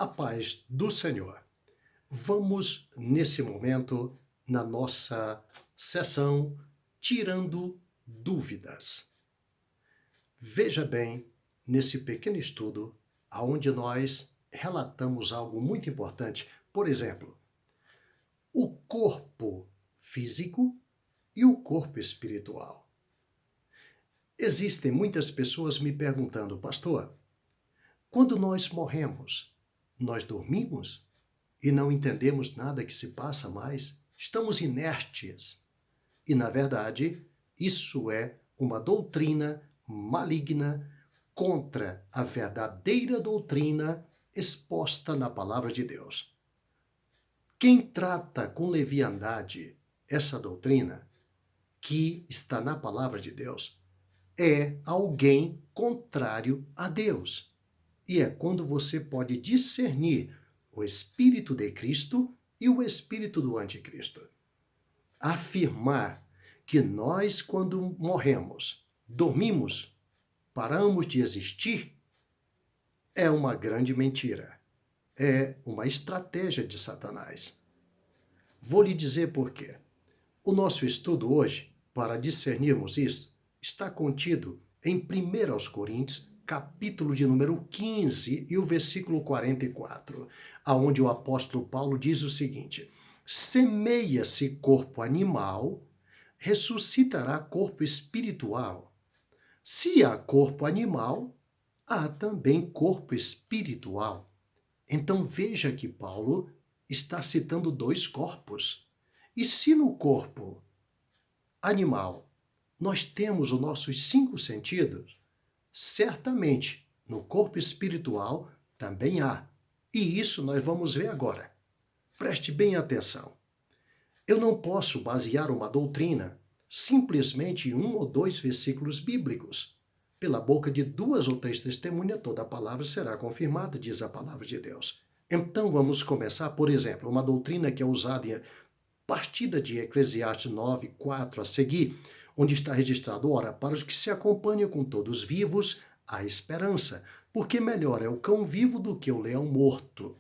A paz do Senhor. Vamos, nesse momento, na nossa sessão Tirando Dúvidas. Veja bem, nesse pequeno estudo, onde nós relatamos algo muito importante. Por exemplo, o corpo físico e o corpo espiritual. Existem muitas pessoas me perguntando, pastor, quando nós morremos, nós dormimos e não entendemos nada que se passa mais? Estamos inertes. E, na verdade, isso é uma doutrina maligna contra a verdadeira doutrina exposta na palavra de Deus. Quem trata com leviandade essa doutrina, que está na palavra de Deus, é alguém contrário a Deus. E é quando você pode discernir o Espírito de Cristo e o Espírito do Anticristo. Afirmar que nós, quando morremos, dormimos, paramos de existir, é uma grande mentira. É uma estratégia de Satanás. Vou lhe dizer por quê. O nosso estudo hoje, para discernirmos isso, está contido em 1 Coríntios, capítulo de número 15 e o versículo 44, aonde o apóstolo Paulo diz o seguinte: semeia-se corpo animal, ressuscitará corpo espiritual. Se há corpo animal, há também corpo espiritual. Então veja que Paulo está citando dois corpos. E se no corpo animal nós temos os nossos 5 sentidos, certamente no corpo espiritual também há. E isso nós vamos ver agora. Preste bem atenção. Eu não posso basear uma doutrina simplesmente em 1 ou 2 versículos bíblicos. Pela boca de 2 ou 3 testemunhas, toda a palavra será confirmada, diz a palavra de Deus. Então vamos começar, por exemplo, uma doutrina que é usada em partida de Eclesiastes 9:4 a seguir, onde está registrado: ora, para os que se acompanham com todos vivos, há esperança, porque melhor é o cão vivo do que o leão morto.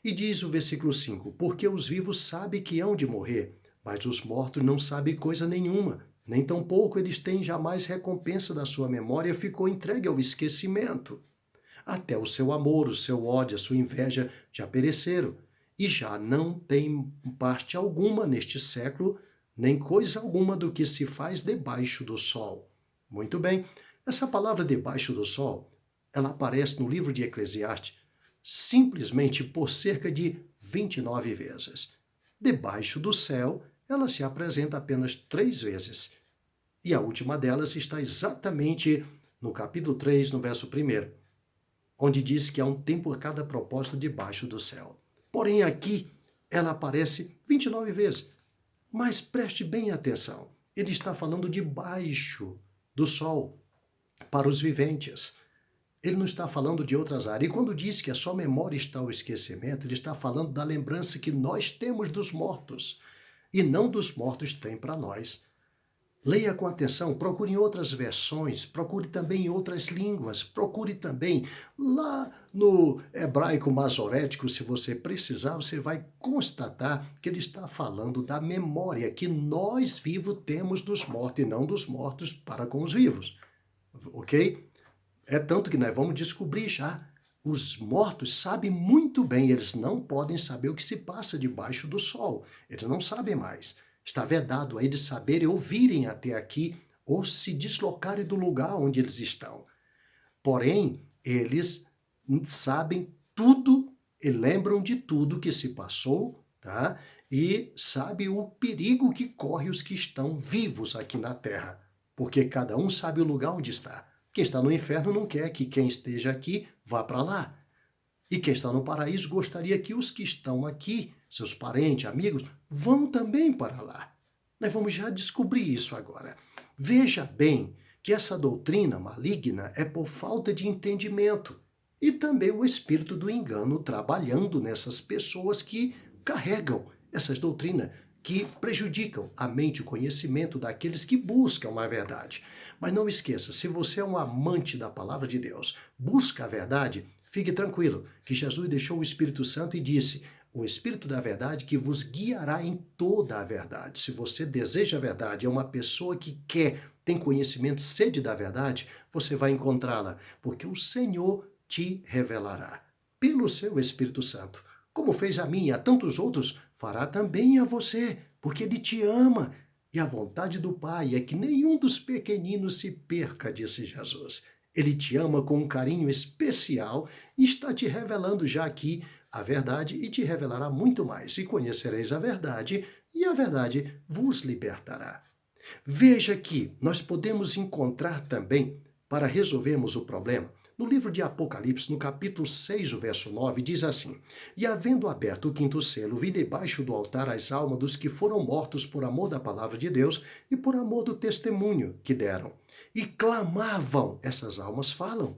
E diz o versículo 5, porque os vivos sabem que hão de morrer, mas os mortos não sabem coisa nenhuma, nem tampouco eles têm jamais recompensa da sua memória, ficou entregue ao esquecimento. Até o seu amor, o seu ódio, a sua inveja já pereceram, e já não tem parte alguma neste século, nem coisa alguma do que se faz debaixo do sol. Muito bem, essa palavra debaixo do sol, ela aparece no livro de Eclesiastes simplesmente por cerca de 29 vezes. Debaixo do céu, ela se apresenta apenas 3 vezes. E a última delas está exatamente no capítulo 3, no verso 1, onde diz que há um tempo a cada propósito debaixo do céu. Porém, aqui ela aparece 29 vezes. Mas preste bem atenção. Ele está falando debaixo do sol, para os viventes. Ele não está falando de outras áreas. E quando diz que a sua memória está ao esquecimento, ele está falando da lembrança que nós temos dos mortos, e não dos mortos têm para nós. Leia com atenção, procure em outras versões, procure também em outras línguas, procure também lá no hebraico masorético, se você precisar, você vai constatar que ele está falando da memória que nós vivos temos dos mortos e não dos mortos para com os vivos. Ok? É tanto que nós vamos descobrir já. Os mortos sabem muito bem, eles não podem saber o que se passa debaixo do sol. Eles não sabem mais. Está vedado a eles saberem, ouvirem até aqui, ou se deslocarem do lugar onde eles estão. Porém, eles sabem tudo e lembram de tudo que se passou, tá? E sabem o perigo que corre os que estão vivos aqui na Terra. Porque cada um sabe o lugar onde está. Quem está no inferno não quer que quem esteja aqui vá para lá. E quem está no paraíso gostaria que os que estão aqui, seus parentes, amigos, vão também para lá. Nós vamos já descobrir isso agora. Veja bem que essa doutrina maligna é por falta de entendimento e também o espírito do engano trabalhando nessas pessoas que carregam essas doutrinas que prejudicam a mente e o conhecimento daqueles que buscam a verdade. Mas não esqueça, se você é um amante da palavra de Deus, busca a verdade, Fique tranquilo, que Jesus deixou o Espírito Santo e disse: o Espírito da verdade que vos guiará em toda a verdade. Se você deseja a verdade, é uma pessoa que tem conhecimento, sede da verdade, você vai encontrá-la, porque o Senhor te revelará pelo seu Espírito Santo. Como fez a mim e a tantos outros, fará também a você, porque Ele te ama. E a vontade do Pai é que nenhum dos pequeninos se perca, disse Jesus. Ele te ama com um carinho especial e está te revelando já aqui a verdade e te revelará muito mais. E conhecereis a verdade, e a verdade vos libertará. Veja que nós podemos encontrar também, para resolvermos o problema, no livro de Apocalipse, no capítulo 6, o verso 9, diz assim: E havendo aberto o quinto selo, vi debaixo do altar as almas dos que foram mortos por amor da palavra de Deus e por amor do testemunho que deram. E clamavam, essas almas falam,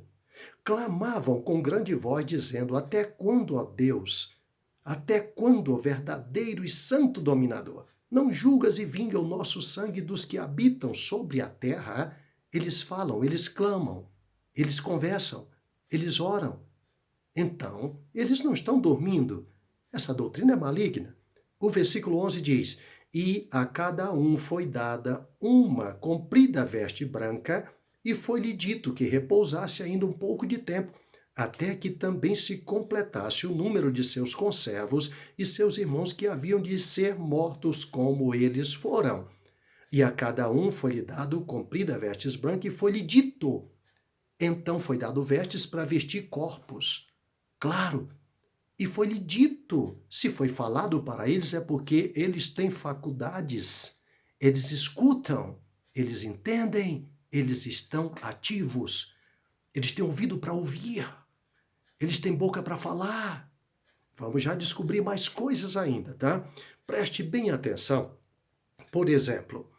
clamavam com grande voz, dizendo: Até quando, ó Deus? Até quando, ó verdadeiro e santo dominador? Não julgas e vinga o nosso sangue dos que habitam sobre a terra? Eles falam, eles clamam, eles conversam, eles oram. Então, eles não estão dormindo. Essa doutrina é maligna. O versículo 11 diz: E a cada um foi dada uma comprida veste branca, e foi-lhe dito que repousasse ainda um pouco de tempo, até que também se completasse o número de seus conservos e seus irmãos que haviam de ser mortos como eles foram. E a cada um foi-lhe dado comprida vestes brancas, e foi-lhe dito. Então foi dado vestes para vestir corpos. Claro, e foi-lhe dito. Se foi falado para eles, é porque eles têm faculdades, eles escutam, eles entendem, eles estão ativos, eles têm ouvido para ouvir, eles têm boca para falar. Vamos já descobrir mais coisas ainda, tá? Preste bem atenção. Por exemplo,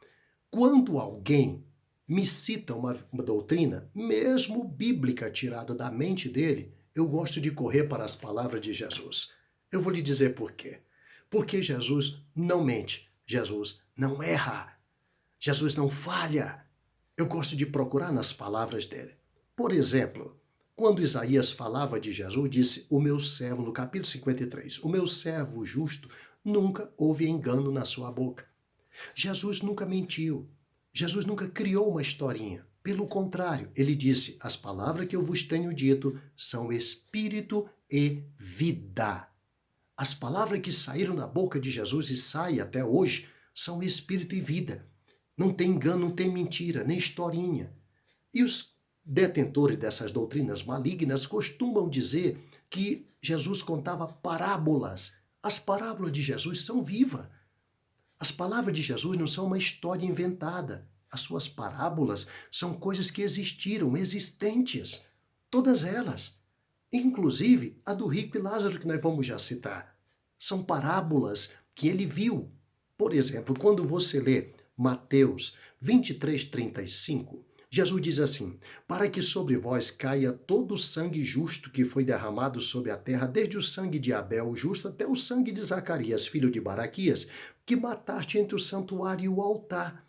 quando alguém me cita uma doutrina, mesmo bíblica, tirada da mente dele, eu gosto de correr para as palavras de Jesus. Eu vou lhe dizer por quê. Porque Jesus não mente, Jesus não erra, Jesus não falha. Eu gosto de procurar nas palavras dele. Por exemplo, quando Isaías falava de Jesus, disse: o meu servo, no capítulo 53, o meu servo justo, nunca houve engano na sua boca. Jesus nunca mentiu. Jesus nunca criou uma historinha. Pelo contrário, ele disse: as palavras que eu vos tenho dito são espírito e vida. As palavras que saíram da boca de Jesus e saem até hoje são espírito e vida. Não tem engano, não tem mentira, nem historinha. E os detentores dessas doutrinas malignas costumam dizer que Jesus contava parábolas. As parábolas de Jesus são vivas. As palavras de Jesus não são uma história inventada. As suas parábolas são coisas que existiram, existentes. Todas elas. Inclusive a do rico e Lázaro, que nós vamos já citar. São parábolas que ele viu. Por exemplo, quando você lê Mateus 23:35, Jesus diz assim: para que sobre vós caia todo o sangue justo que foi derramado sobre a terra, desde o sangue de Abel, o justo, até o sangue de Zacarias, filho de Baraquias, que mataste entre o santuário e o altar.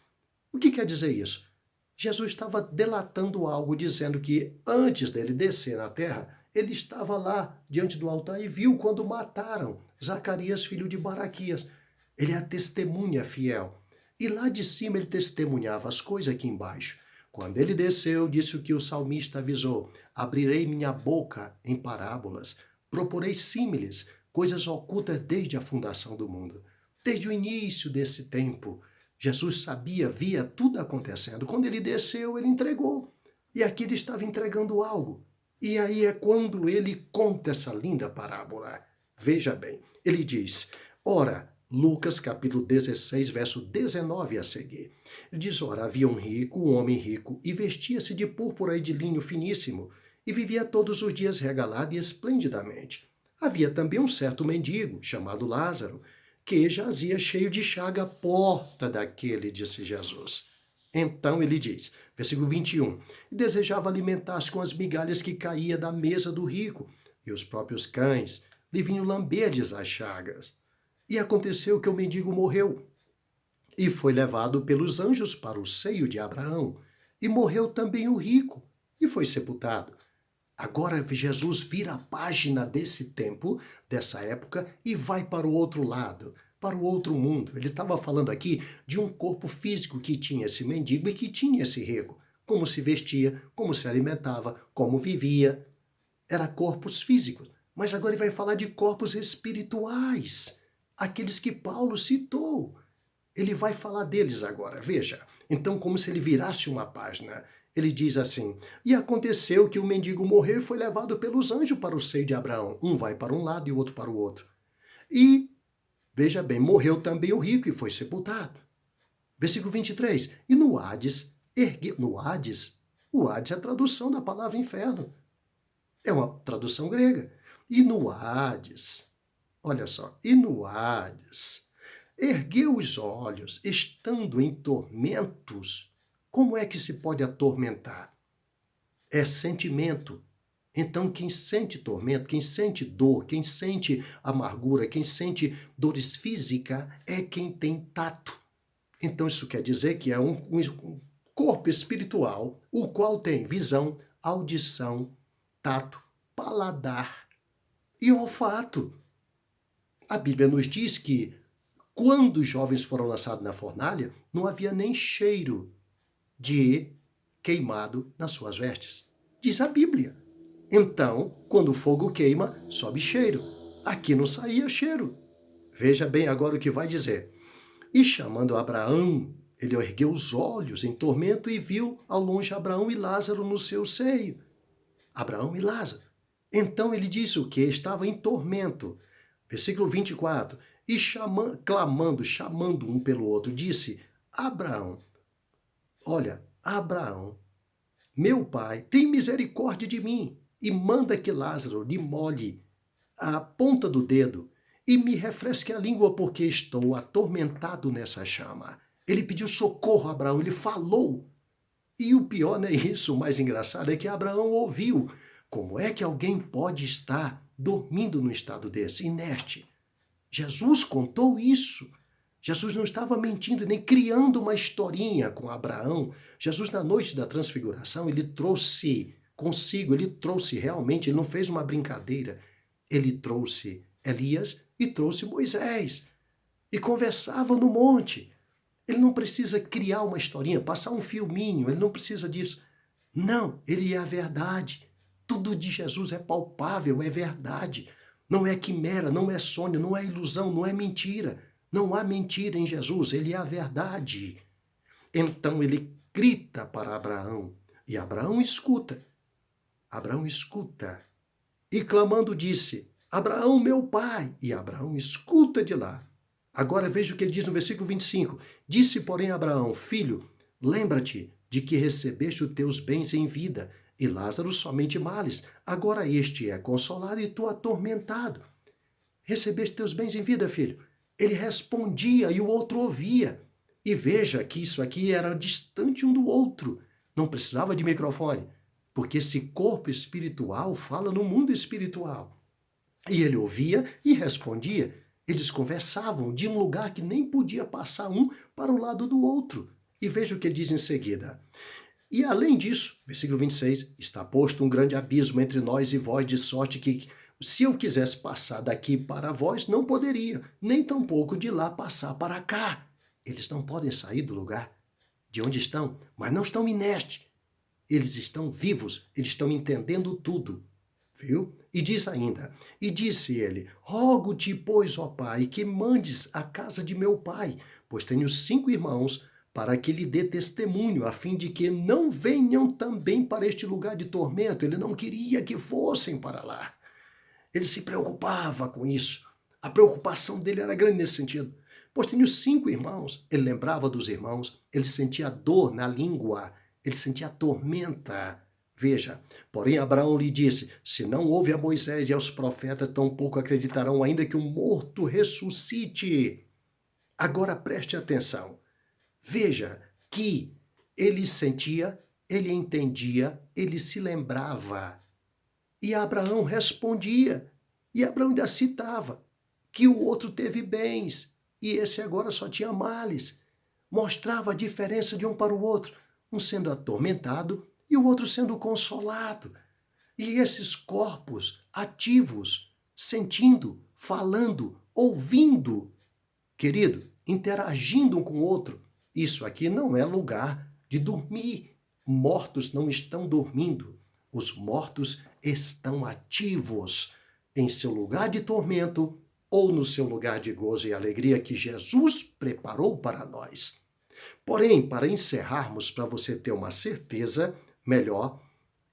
O que quer dizer isso? Jesus estava delatando algo, dizendo que antes dele descer na terra, ele estava lá diante do altar e viu quando mataram Zacarias, filho de Baraquias. Ele é a testemunha fiel. E lá de cima ele testemunhava as coisas aqui embaixo. Quando ele desceu, disse o que o salmista avisou: abrirei minha boca em parábolas, proporei símiles, coisas ocultas desde a fundação do mundo. Desde o início desse tempo, Jesus sabia, via tudo acontecendo. Quando ele desceu, ele entregou. E aqui ele estava entregando algo. E aí é quando ele conta essa linda parábola. Veja bem, ele diz: ora, Lucas capítulo 16, verso 19 a seguir. Ele diz: ora, havia um homem rico, e vestia-se de púrpura e de linho finíssimo, e vivia todos os dias regalado e esplendidamente. Havia também um certo mendigo, chamado Lázaro, que jazia cheio de chaga à porta daquele, disse Jesus. Então ele diz, versículo 21, e desejava alimentar-se com as migalhas que caía da mesa do rico, e os próprios cães lhe vinham lamber-lhes as chagas. E aconteceu que o mendigo morreu, e foi levado pelos anjos para o seio de Abraão, e morreu também o rico, e foi sepultado. Agora Jesus vira a página desse tempo, dessa época, e vai para o outro lado, para o outro mundo. Ele estava falando aqui de um corpo físico que tinha esse mendigo e que tinha esse rico. Como se vestia, como se alimentava, como vivia. Era corpos físicos. Mas agora ele vai falar de corpos espirituais, aqueles que Paulo citou. Ele vai falar deles agora, veja. Então, como se ele virasse uma página. Ele diz assim: e aconteceu que o mendigo morreu e foi levado pelos anjos para o seio de Abraão. Um vai para um lado e o outro para o outro. E, veja bem, morreu também o rico e foi sepultado. Versículo 23. E no Hades, no Hades, o Hades é a tradução da palavra inferno. É uma tradução grega. E no Hades, olha só, e no Hades, ergueu os olhos, estando em tormentos. Como é que se pode atormentar? É sentimento. Então, quem sente tormento, quem sente dor, quem sente amargura, quem sente dores físicas, é quem tem tato. Então, isso quer dizer que é um corpo espiritual, o qual tem visão, audição, tato, paladar e olfato. A Bíblia nos diz que quando os jovens foram lançados na fornalha, não havia nem cheiro de queimado nas suas vestes. Diz a Bíblia. Então, quando o fogo queima, sobe cheiro. Aqui não saía cheiro. Veja bem agora o que vai dizer. E chamando Abraão, ele ergueu os olhos em tormento e viu ao longe Abraão e Lázaro no seu seio. Abraão e Lázaro. Então ele disse o que? Estava em tormento. Versículo 24. E chamando um pelo outro, disse: Abraão, olha, Abraão, meu pai, tem misericórdia de mim e manda que Lázaro lhe molhe a ponta do dedo e me refresque a língua, porque estou atormentado nessa chama. Ele pediu socorro a Abraão, ele falou. E o pior não é isso, o mais engraçado é que Abraão ouviu. Como é que alguém pode estar dormindo num estado desse, inerte? Jesus contou isso. Jesus não estava mentindo nem criando uma historinha com Abraão. Jesus, na noite da transfiguração, ele trouxe consigo, ele trouxe realmente, ele não fez uma brincadeira. Ele trouxe Elias e trouxe Moisés. E conversavam no monte. Ele não precisa criar uma historinha, passar um filminho, ele não precisa disso. Não, ele é a verdade. Tudo de Jesus é palpável, é verdade. Não é quimera, não é sonho, não é ilusão, não é mentira. Não há mentira em Jesus, ele é a verdade. Então ele grita para Abraão, e Abraão escuta. Abraão escuta. E clamando disse: Abraão, meu pai. E Abraão escuta de lá. Agora veja o que ele diz no versículo 25. Disse, porém, Abraão: Filho, lembra-te de que recebeste os teus bens em vida, e Lázaro somente males. Agora este é consolado e tu atormentado. Recebeste teus bens em vida, filho? Ele respondia e o outro ouvia. E veja que isso aqui era distante um do outro. Não precisava de microfone, porque esse corpo espiritual fala no mundo espiritual. E ele ouvia e respondia. Eles conversavam de um lugar que nem podia passar um para o lado do outro. E veja o que ele diz em seguida. E além disso, versículo 26, está posto um grande abismo entre nós e vós, de sorte que, se eu quisesse passar daqui para vós, não poderia, nem tampouco de lá passar para cá. Eles não podem sair do lugar de onde estão, mas não estão inertes. Eles estão vivos, eles estão entendendo tudo. Viu? E diz ainda, e disse ele: Rogo-te, pois, ó pai, que mandes a casa de meu pai, pois tenho 5 irmãos, para que lhe dê testemunho, a fim de que não venham também para este lugar de tormento. Ele não queria que fossem para lá. Ele se preocupava com isso. A preocupação dele era grande nesse sentido. Pois tenho 5 irmãos. Ele lembrava dos irmãos, ele sentia dor na língua, ele sentia tormenta. Veja, porém Abraão lhe disse: se não houve a Moisés e aos profetas, tampouco acreditarão, ainda que o morto ressuscite. Agora preste atenção. Veja que ele sentia, ele entendia, ele se lembrava. E Abraão respondia. E Abraão ainda citava que o outro teve bens e esse agora só tinha males. Mostrava a diferença de um para o outro, um sendo atormentado e o outro sendo consolado. E esses corpos ativos, sentindo, falando, ouvindo, querido, interagindo um com o outro, isso aqui não é lugar de dormir. Mortos não estão dormindo. Os mortos estão ativos em seu lugar de tormento ou no seu lugar de gozo e alegria que Jesus preparou para nós. Porém, para encerrarmos, para você ter uma certeza melhor,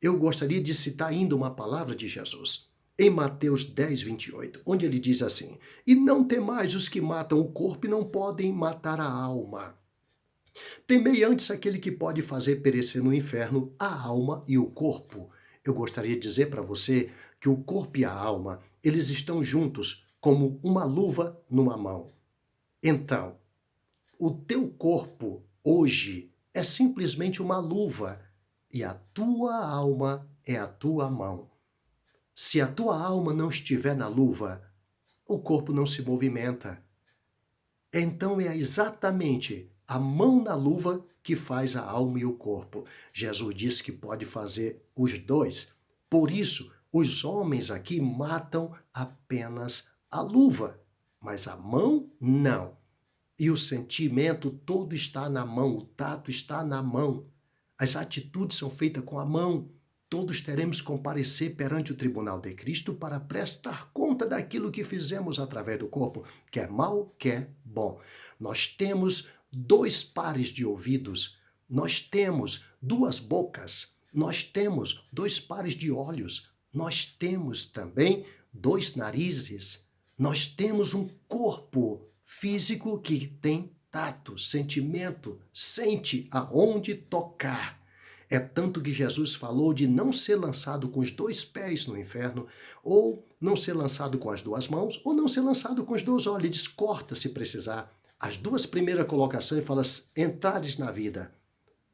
eu gostaria de citar ainda uma palavra de Jesus. Em Mateus 10, 28, onde ele diz assim: E não temais os que matam o corpo e não podem matar a alma. Temei antes aquele que pode fazer perecer no inferno a alma e o corpo. Eu gostaria de dizer para você que o corpo e a alma, eles estão juntos como uma luva numa mão. Então, o teu corpo hoje é simplesmente uma luva e a tua alma é a tua mão. Se a tua alma não estiver na luva, o corpo não se movimenta. Então é exatamente a mão na luva que faz a alma e o corpo. Jesus disse que pode fazer os dois. Por isso, os homens aqui matam apenas a luva, mas a mão não. E o sentimento todo está na mão, o tato está na mão. As atitudes são feitas com a mão. Todos teremos que comparecer perante o tribunal de Cristo para prestar conta daquilo que fizemos através do corpo, quer mal, quer bom. Nós temos 2 pares de ouvidos, nós temos 2 bocas, nós temos 2 pares de olhos, nós temos também 2 narizes, nós temos um corpo físico que tem tato, sentimento, sente aonde tocar. É tanto que Jesus falou de não ser lançado com os 2 pés no inferno, ou não ser lançado com as 2 mãos, ou não ser lançado com os 2 olhos. Ele diz, corta se precisar. As 2 primeiras colocações ele fala, entrares na vida.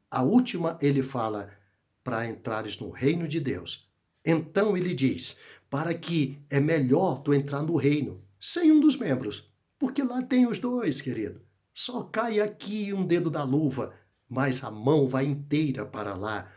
A última ele fala, para entrares no reino de Deus. Então ele diz, para que é melhor tu entrar no reino, sem um dos membros, porque lá tem os 2, querido. Só cai aqui um dedo da luva, mas a mão vai inteira para lá.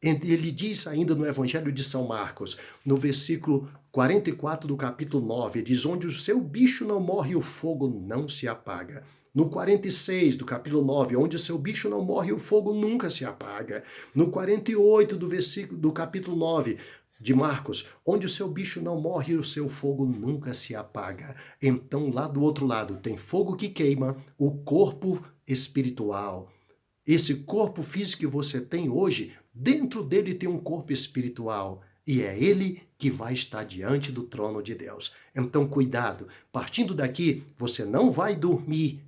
Ele diz ainda no Evangelho de São Marcos, no versículo 44 do capítulo 9, diz, onde o seu bicho não morre e o fogo não se apaga. No 46 do capítulo 9, onde o seu bicho não morre e o fogo nunca se apaga. No 48 do capítulo 9, de Marcos, onde o seu bicho não morre e o seu fogo nunca se apaga. Então, lá do outro lado, tem fogo que queima, o corpo espiritual. Esse corpo físico que você tem hoje, dentro dele tem um corpo espiritual. E é ele que vai estar diante do trono de Deus. Então, cuidado. Partindo daqui, você não vai dormir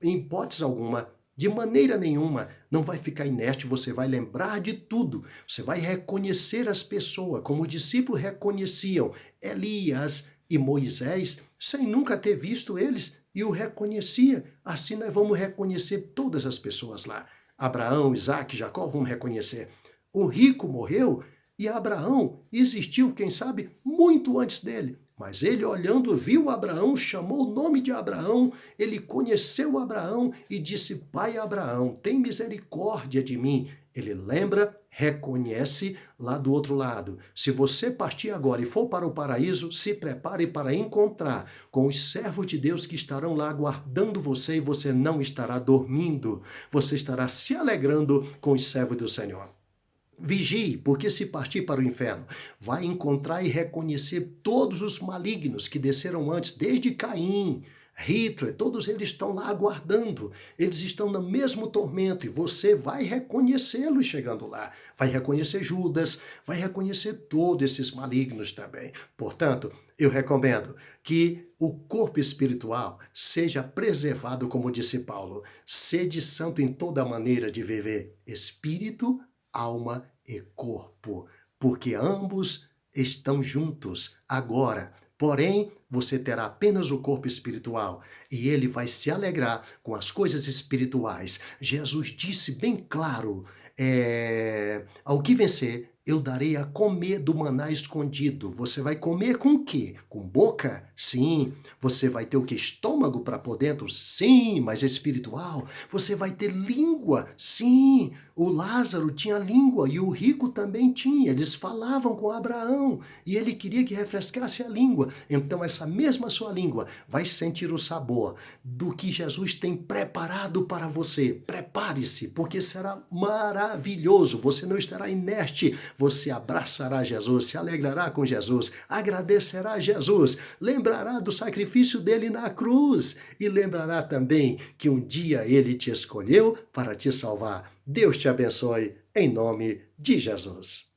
em hipótese alguma, de maneira nenhuma, não vai ficar inerte, você vai lembrar de tudo. Você vai reconhecer as pessoas, como os discípulos reconheciam Elias e Moisés, sem nunca ter visto eles, e o reconhecia. Assim nós vamos reconhecer todas as pessoas lá. Abraão, Isaac, Jacó, vamos reconhecer. O rico morreu e Abraão existiu, quem sabe, muito antes dele. Mas ele, olhando, viu Abraão, chamou o nome de Abraão, ele conheceu Abraão e disse, pai Abraão, tem misericórdia de mim. Ele lembra, reconhece lá do outro lado. Se você partir agora e for para o paraíso, se prepare para encontrar com os servos de Deus que estarão lá aguardando você e você não estará dormindo. Você estará se alegrando com os servos do Senhor. Vigie, porque se partir para o inferno, vai encontrar e reconhecer todos os malignos que desceram antes, desde Caim, Hitler, todos eles estão lá aguardando, eles estão no mesmo tormento e você vai reconhecê-los chegando lá. Vai reconhecer Judas, vai reconhecer todos esses malignos também. Portanto, eu recomendo que o corpo espiritual seja preservado, como disse Paulo, sede santo em toda maneira de viver, espírito, alma e corpo, porque ambos estão juntos agora. Porém, você terá apenas o corpo espiritual e ele vai se alegrar com as coisas espirituais. Jesus disse bem claro, ao que vencer, Eu darei a comer do maná escondido. Você vai comer com o quê? Com boca? Sim. Você vai ter o quê? Estômago para por dentro? Sim, mas espiritual. Você vai ter língua? Sim. O Lázaro tinha língua e o rico também tinha. Eles falavam com Abraão e ele queria que refrescasse a língua. Então essa mesma sua língua vai sentir o sabor do que Jesus tem preparado para você. Prepare-se, porque será maravilhoso. Você não estará inerte. Você abraçará Jesus, se alegrará com Jesus, agradecerá Jesus, lembrará do sacrifício dele na cruz e lembrará também que um dia ele te escolheu para te salvar. Deus te abençoe, em nome de Jesus.